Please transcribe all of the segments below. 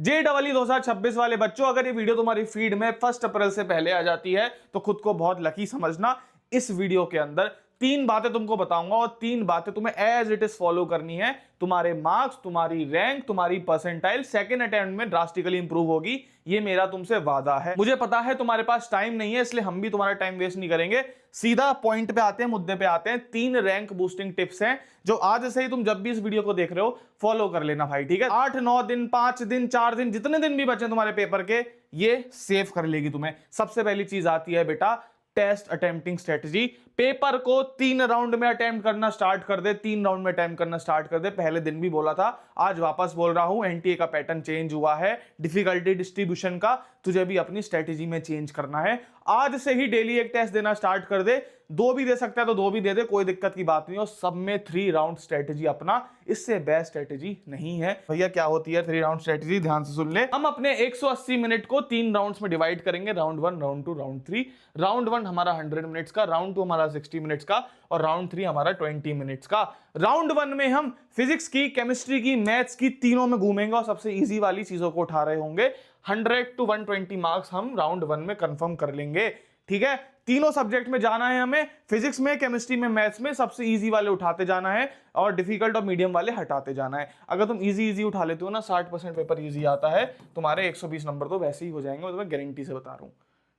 JEE 2026 वाले बच्चों, अगर ये वीडियो तुम्हारी फीड में 1 अप्रैल से पहले आ जाती है तो खुद को बहुत लकी समझना। इस वीडियो के अंदर 3 बातें तुमको बताऊंगा और 3 बातें तुम्हें एज इट इज फॉलो करनी है। तुम्हारे मार्क्स, तुम्हारी रैंक, तुम्हारी परसेंटाइल सेकंड अटेम्प्ट में ड्रास्टिकली इंप्रूव होगी। ये मेरा तुमसे वादा है। मुझे पता है तुम्हारे पास टाइम नहीं है, इसलिए हम भी तुम्हारा टाइम वेस्ट नहीं करेंगे। सीधा पॉइंट पे आते हैं, मुद्दे पे आते हैं। 3 रैंक बूस्टिंग टिप्स हैं जो आज से ही तुम जब भी इस वीडियो को देख रहे हो फॉलो कर लेना भाई, ठीक है। 8, 9 दिन, 5 दिन, 4 दिन, जितने दिन भी बचे तुम्हारे पेपर के, ये सेव कर लेगी तुम्हें। सबसे पहली चीज आती है बेटा टेस्ट अटेम्प्टिंग स्ट्रेटजी। पेपर को 3 राउंड में अटेम्प्ट करना स्टार्ट कर दे, 3 राउंड में अटेम्प्ट करना स्टार्ट कर दे। पहले दिन भी बोला था, आज वापस बोल रहा हूं, एनटीए का पैटर्न चेंज हुआ है, डिफिकल्टी डिस्ट्रीब्यूशन का तुझे भी अपनी स्ट्रेटजी में चेंज करना है। आज से ही डेली एक टेस्ट देना स्टार्ट कर दे। 2 भी दे सकता है तो 2 भी दे दे, कोई दिक्कत की बात नहीं। और सब में 3 राउंड स्ट्रेटजी अपना, इससे बेस्ट स्ट्रेटजी नहीं है भैया। क्या होती है 3 राउंड स्ट्रेटजी, ध्यान से सुन ले। हम अपने 180 मिनट को 3 राउंड्स में डिवाइड करेंगे, राउंड 1, राउंड 2, राउंड 3। राउंड 1 हमारा 100 मिनट्स का, राउंड 2 हमारा 60 मिनट्स का और राउंड 3 हमारा 20 मिनट्स का। राउंड 1 में हम फिजिक्स की, केमिस्ट्री की, मैथ्स की, तीनों में घूमेंगे और सबसे इजी वाली चीजों को उठा रहे होंगे। 100 to 120 मार्क्स हम राउंड 1 में कंफर्म कर लेंगे, ठीक है। तीनों सब्जेक्ट में जाना है हमें, फिजिक्स में, केमिस्ट्री में, मैथ्स में सबसे इजी वाले उठाते जाना है और डिफिकल्ट और मीडियम वाले हटाते जाना है। अगर तुम इजी उठा लेते हो ना, 60% पेपर इजी आता है, तुम्हारे 120 नंबर तो वैसे ही हो जाएंगे, मैं तुम्हें गारंटी से बता रहा हूं,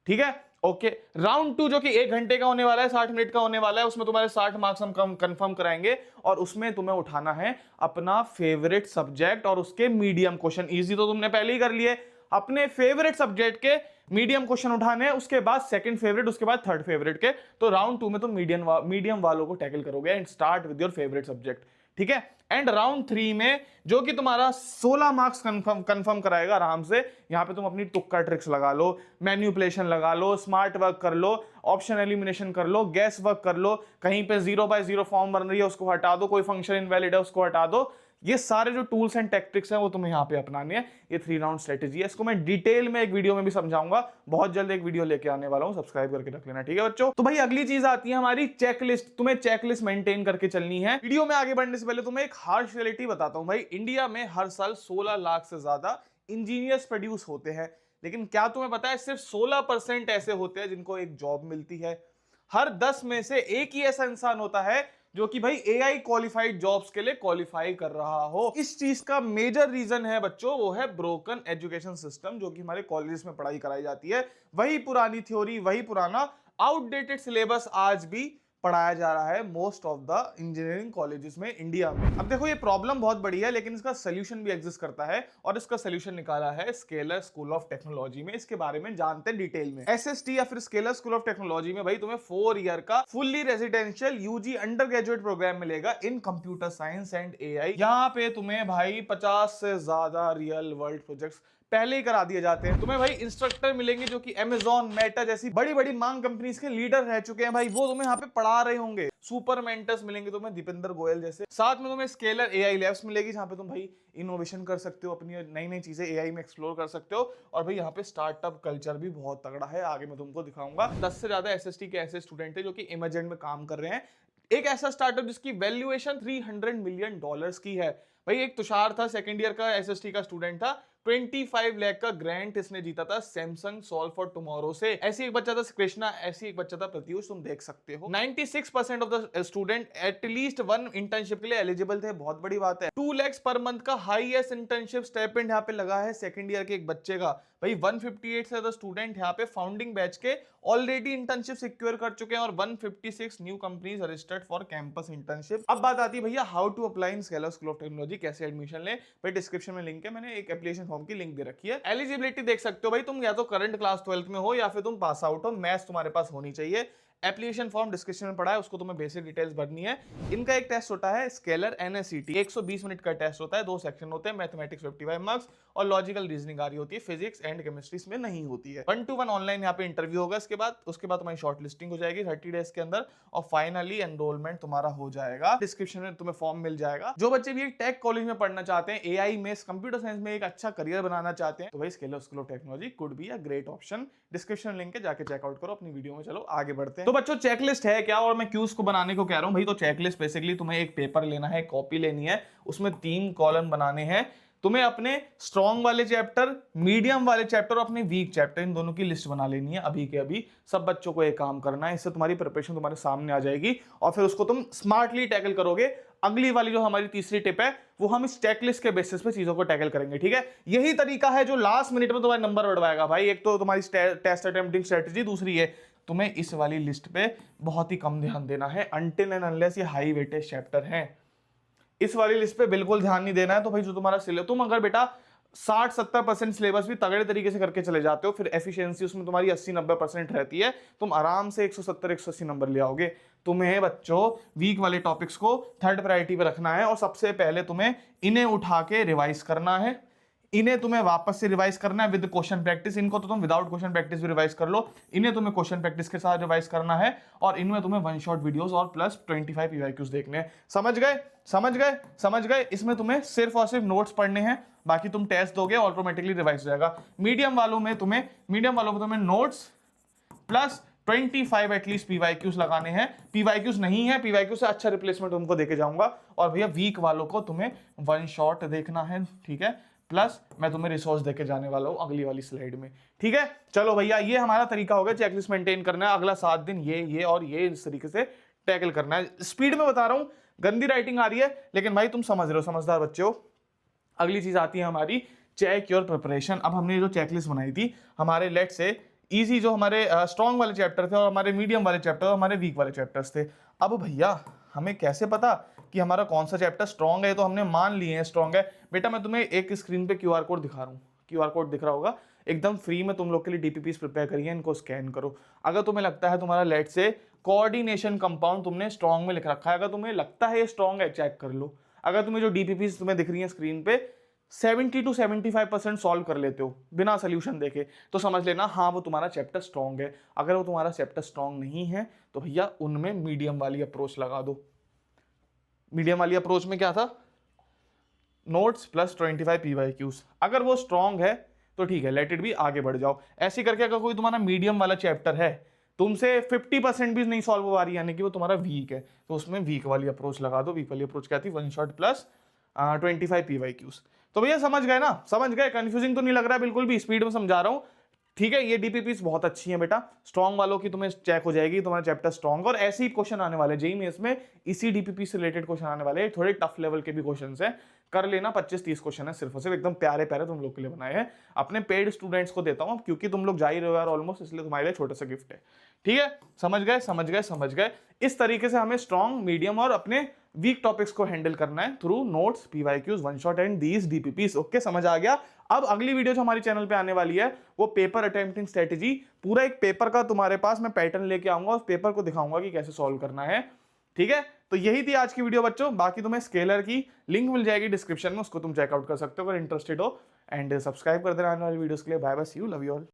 ठीक है। ओके, राउंड 2 जो कि 1 घंटे का होने वाला है, 60 मिनट का होने वाला है, उसमें तुम्हारे 60 मार्क्स हम कंफर्म कराएंगे और उसमें तुम्हें उठाना है अपना फेवरेट सब्जेक्ट और उसके मीडियम क्वेश्चन। इजी तो तुमने पहले ही कर लिए, अपने फेवरेट सब्जेक्ट के मीडियम क्वेश्चन उठाने हैं, उसके बाद सेकंड फेवरेट, उसके बाद थर्ड फेवरेट के। तो राउंड 2 में तुम मीडियम वालों को टैकल करोगे and start with your favourite subject, ठीक है। एंड राउंड 3 में जो कि तुम्हारा 16 मार्क्स कंफर्म कराएगा आराम से। यहां पे तुम अपनी तुक्का ट्रिक्स लगा लो, मैन्युपुलेशन लगा लो, स्मार्ट वर्क कर लो, ऑप्शन एलिमिनेशन कर लो, गैस वर्क कर लो, कहीं पे 0 by 0 फॉर्म बन रही है उसको हटा दो, कोई फंक्शन इनवैलिड है उसको हटा दो। ये सारे जो टूल्स एंड टैक्टिक्स हैं वो तुम्हें यहाँ पे अपनाने हैं। ये 3 राउंड स्ट्रेटजी है, इसको मैं डिटेल में एक वीडियो में भी समझाऊंगा। बहुत जल्द एक वीडियो लेके आने वाला हूँ, सब्सक्राइब करके रख लेना, ठीक है बच्चों। तो भाई अगली चीज आती है हमारी चेकलिस्ट। तुम्हें चेकलिस्ट मेंटेन करके चलनी है। वीडियो में आगे बढ़ने से पहले तुम्हें एक हार्श रियलिटी बताता हूँ भाई। इंडिया में हर साल 16 लाख से ज्यादा इंजीनियर्स प्रोड्यूस होते हैं, लेकिन क्या तुम्हें पता है सिर्फ 16% ऐसे होते हैं जिनको एक जॉब मिलती है। हर 10 में से एक ही ऐसा इंसान होता है जो कि भाई एआई क्वालिफाइड जॉब्स के लिए क्वालिफाई कर रहा हो। इस चीज का मेजर रीजन है बच्चों, वो है ब्रोकन एजुकेशन सिस्टम, जो कि हमारे कॉलेजेस में पढ़ाई कराई जाती है। वही पुरानी थ्योरी, वही पुराना आउटडेटेड सिलेबस आज भी पढ़ाया जा रहा है most of the engineering colleges में इंडिया में। अब देखो ये प्रॉब्लम बहुत बड़ी है, लेकिन इसका सोल्यूशन भी एग्जिस्ट करता है और इसका सोल्यूशन निकाला है स्केलर स्कूल ऑफ टेक्नोलॉजी में। इसके बारे में जानते हैं डिटेल में। एसएसटी या फिर स्केलर स्कूल ऑफ टेक्नोलॉजी में भाई तुम्हें 4 ईयर का fully residential UG undergraduate program मिलेगा in computer science and AI. यहाँ पे तुम्हें भाई 50 से ज्यादा रियल वर्ल्ड प्रोजेक्ट्स पहले ही करा दिए जाते हैं। तुम्हें भाई इंस्ट्रक्टर मिलेंगे जो कि Amazon, मेटा जैसी बड़ी बड़ी मांग कंपनीज के लीडर रह चुके हैं भाई, वो तुम्हें यहाँ पे पढ़ा रहे होंगे। सुपर मेंटर्स मिलेंगे तुम्हें, दीपेंद्र गोयल जैसे। साथ में तुम्हें स्केलर एआई लैब्स मिलेगी, जहां पे तुम भाई इनोवेशन कर सकते हो, अपनी नई नई चीजें एआई में एक्सप्लोर कर सकते हो। और भाई यहाँ पे स्टार्टअप कल्चर भी बहुत तगड़ा है, आगे मैं तुमको दिखाऊंगा। 10 से ज्यादा एसएसटी के ऐसे स्टूडेंट है जो कि इमरजेंट में काम कर रहे हैं। एक ऐसा स्टार्टअप जिसकी वैल्यूएशन $300 मिलियन की है भाई। एक तुषार था, सेकंड ईयर का एसएसटी का स्टूडेंट था, 25 लाख का ग्रांट इसने जीता था सैमसंग सॉल्व फॉर टुमारो से। ऐसी एक बच्चा था कृष्णा, ऐसी एक बच्चा था प्रत्युष, तुम देख सकते हो। 96% of the student at least 1 internship के लिए एलिजिबल थे, बहुत बड़ी बात है। 2 lakhs पर मंथ का हाईएस्ट इंटर्नशिप स्टाइपेंड यहाँ पे लगा है सेकंड ईयर के एक बच्चे का भाई। 158 से ज्यादा स्टूडेंट यहाँ पे फाउंडिंग बैच के ऑलरेडी इंटर्नशिप सिक्योर कर चुके हैं और 156 new companies registered for campus internship. अब बात आती है भैया how to apply in Scaler school of technology, कैसे एडमिशन ले भाई। डिस्क्रिप्शन में लिंक है, मैंने एक एप्लीकेशन फॉर्म की लिंक दे रखी है। एलिजिबिलिटी देख सकते हो भाई, तुम या तो करंट क्लास 12th में हो या फिर तुम पास आउट हो, मैथ्स तुम्हारे पास होनी चाहिए। एप्लीकेशन फॉर्म डिस्क्रिप्शन में पड़ा है, उसको तुम्हें बेसिक डिटेल्स भरनी है। इनका एक टेस्ट होता है स्केलर एनएसईटी, 120 मिनट का टेस्ट होता है। 2 सेक्शन होते हैं, मैथमेटिक्स 55 मार्क्स और लॉजिकल रीजनिंग आ रही होती है, फिजिक्स एंड केमिस्ट्री में नहीं होती है। 1-to-1 ऑनलाइन यहाँ पे इंटरव्यू होगा। उसके बाद तुम्हारी शॉर्ट लिस्टिंग हो जाएगी 30 डेज के अंदर और फाइनली एनरोलमेंट तुम्हारा हो जाएगा। डिस्क्रिप्शन में तुम्हें फॉर्म मिल जाएगा। जो बच्चे भी एक टेक कॉलेज में पढ़ना चाहते हैं, एआई में, कंप्यूटर साइंस में एक अच्छा करियर बनाना चाहते हैं, तो भाई scalar school of technology could be a great option. Description link है, जाके चेकआउट करो। अपनी वीडियो में चलो आगे बढ़ते हैं। तो बच्चों चेकलिस्ट है क्या और मैं क्यों उसको बनाने को कह रहा हूं भाई। तो चेकलिस्ट बेसिकली तुम्हें एक पेपर लेना है, कॉपी लेनी है, उसमें 3 कॉलम बनाने हैं। तुम्हें अपने स्ट्रॉन्ग वाले चैप्टर, मीडियम वाले चैप्टर और अपने वीक चैप्टर, इन दोनों की लिस्ट बना लेनी है अभी के अभी। सब बच्चों को एक काम करना है, इससे तुम्हारी प्रिपरेशन तुम्हारे सामने आ जाएगी और फिर उसको तुम स्मार्टली टैकल करोगे। अगली वाली जो हमारी तीसरी टिप है वो हम इस चेकलिस्ट के बेसिस पे चीजों को टैकल करेंगे, ठीक है। यही तरीका है जो लास्ट मिनट में तुम्हारे नंबर बढ़वाएगा भाई। एक तो तुम्हारी टेस्ट अटेम्प्टिंग स्ट्रेटजी, दूसरी है तुम्हें इस वाली लिस्ट पे बहुत ही कम ध्यान देना है अनटिल एंड अनलेस ये हाई वेटेज चैप्टर है। इस वाली लिस्ट पे बिल्कुल ध्यान नहीं देना है। तो भाई जो तुम्हारा सिलेबस, तुम अगर बेटा 60-70% सिलेबस भी तगड़े तरीके से करके चले जाते हो, फिर एफिशिएंसी उसमें तुम्हारी 80-90% रहती है, तुम आराम से 170-180 नंबर ले आओगे। तुम्हें बच्चों वीक वाले टॉपिक्स को थर्ड प्रायोरिटी पे रखना है और सबसे पहले तुम्हें इन्हें उठा के रिवाइज करना है। इन्हें तुम्हें वापस से रिवाइज करना है विद क्वेश्चन प्रैक्टिस। इनको तो तुम विदाउट क्वेश्चन प्रैक्टिस भी रिवाइज कर लो, इन्हें तुम्हें क्वेश्चन प्रैक्टिस के साथ रिवाइज करना है और इनमें तुम्हें वन शॉट वीडियोस और प्लस 25 पीवाईक्यूज देखने हैं। समझ गए, समझ गए, समझ गए। इसमें तुम्हें सिर्फ और सिर्फ नोट्स पढ़ने हैं, बाकी तुम टेस्ट दोगे ऑटोमेटिकली रिवाइज हो जाएगा। मीडियम वालों में तुम्हें नोट्स प्लस 25 एटलीस्ट पीवाईक्यूज लगाने हैं। पीवाईक्यूज नहीं है, पीवाईक्यू से अच्छा रिप्लेसमेंट तुमको देके जाऊंगा। और भैया वीक वालों को तुम्हें वन शॉट देखना है, ठीक है, प्लस मैं तुम्हें रिसोर्स देके जाने वाला हूं अगली वाली स्लाइड में, ठीक है। चलो भैया ये हमारा तरीका होगा, चेकलिस्ट मेंटेन करना है। अगला 7 दिन ये और ये इस तरीके से टैकल करना है। स्पीड में बता रहा हूं, गंदी राइटिंग आ रही है लेकिन भाई तुम समझ रहे हो, समझदार बच्चे हो। अगली चीज आती है हमारी चेक योर प्रिपरेशन। अब हमने जो चेकलिस्ट बनाई थी हमारे लेट से इजी जो हमारे स्ट्रॉन्ग वाले चैप्टर थे और हमारे मीडियम वाले चैप्टर और हमारे वीक वाले चैप्टर्स थे। अब भैया हमें कैसे पता कि हमारा कौन सा चैप्टर स्ट्रॉन्ग है? तो हमने मान लिए हैं स्ट्रॉन्ग है। बेटा मैं तुम्हें एक स्क्रीन पे क्यूआर कोड दिखा रहा हूँ, क्यूआर कोड दिख रहा होगा, एकदम फ्री में तुम लोग के लिए डीपीपीस प्रिपेयर करिए, इनको स्कैन करो। अगर तुम्हें लगता है तुम्हारा लेट से कोऑर्डिनेशन कंपाउंड तुमने स्ट्रॉन्ग में लिख रखा है, अगर तुम्हें लगता है ये स्ट्रॉन्ग है चेक कर लो। अगर तुम्हें जो डीपीपीस तुम्हें दिख रही है स्क्रीन पे 70 to 75% सॉल्व कर लेते हो बिना सोल्यूशन देखे, तो समझ लेना हाँ वो तुम्हारा चैप्टर स्ट्रॉन्ग है। अगर वो तुम्हारा चैप्टर स्ट्रॉन्ग नहीं है तो भैया उनमें मीडियम वाली अप्रोच लगा दो। मीडियम वाली अप्रोच में क्या था? Notes plus 25 PYQs. अगर वो स्ट्रॉन्ग है तो ठीक है, लेट इट बी, आगे बढ़ जाओ। ऐसे करके अगर कोई तुम्हारा मीडियम वाला चैप्टर है, तुमसे 50% भी नहीं सॉल्व हो पा रही, यानी कि वो तुम्हारा वीक है, तो उसमें वीक वाली अप्रोच लगा दो। वीक वाली अप्रोच क्या थी? One shot plus 25 PYQs. तो भैया समझ गए ना, समझ गए? कंफ्यूजिंग तो नहीं लग रहा है बिल्कुल भी, स्पीड में समझा रहा हूँ, ठीक है। ये डीपीपीस बहुत अच्छी है बेटा, स्ट्रॉन्ग वालों की तुम्हें चेक हो जाएगी, तुम्हारा चैप्टर स्ट्रॉन्ग। और ऐसे ही क्वेश्चन आने वाले जेईई मेंस में, इसी डीपीपी से रिलेटेड क्वेश्चन आने वाले, थोड़े टफ लेवल के भी क्वेश्चंस हैं, कर लेना। 25-30 क्वेश्चन है सिर्फ और सिर्फ, एकदम प्यारे प्यारे तुम लोग के लिए बनाए हैं। अपने पेड स्टूडेंट्स को देता हूं क्योंकि तुम लोग जा ही रहे हो यार ऑलमोस्ट, इसलिए तुम्हारे लिए छोटा सा गिफ्ट है, ठीक है। समझ गए, समझ गए, समझ गए। इस तरीके से हमें स्ट्रॉन्ग, मीडियम और अपने वीक टॉपिक्स को हैंडल करना है through notes, PYQs, one shot and these DPPs. Okay, समझ आ गया। अब अगली वीडियो जो हमारी चैनल पे आने वाली है वो पेपर अटेम्प्टिंग स्ट्रेटेजी। पूरा एक पेपर का तुम्हारे पास मैं पैटर्न लेके आऊंगा, उस पेपर को दिखाऊंगा कि कैसे सॉल्व करना है, ठीक है। तो यही थी आज की वीडियो बच्चों। बाकी तुम्हें स्केलर की लिंक मिल जाएगी डिस्क्रिप्शन में, उसको तुम चेकआउट कर सकते हो अगर इंटरेस्टेड हो। एंड सब्सक्राइब कर देना आने वाली वीडियोस के लिए। Bye bye, see you, love you all.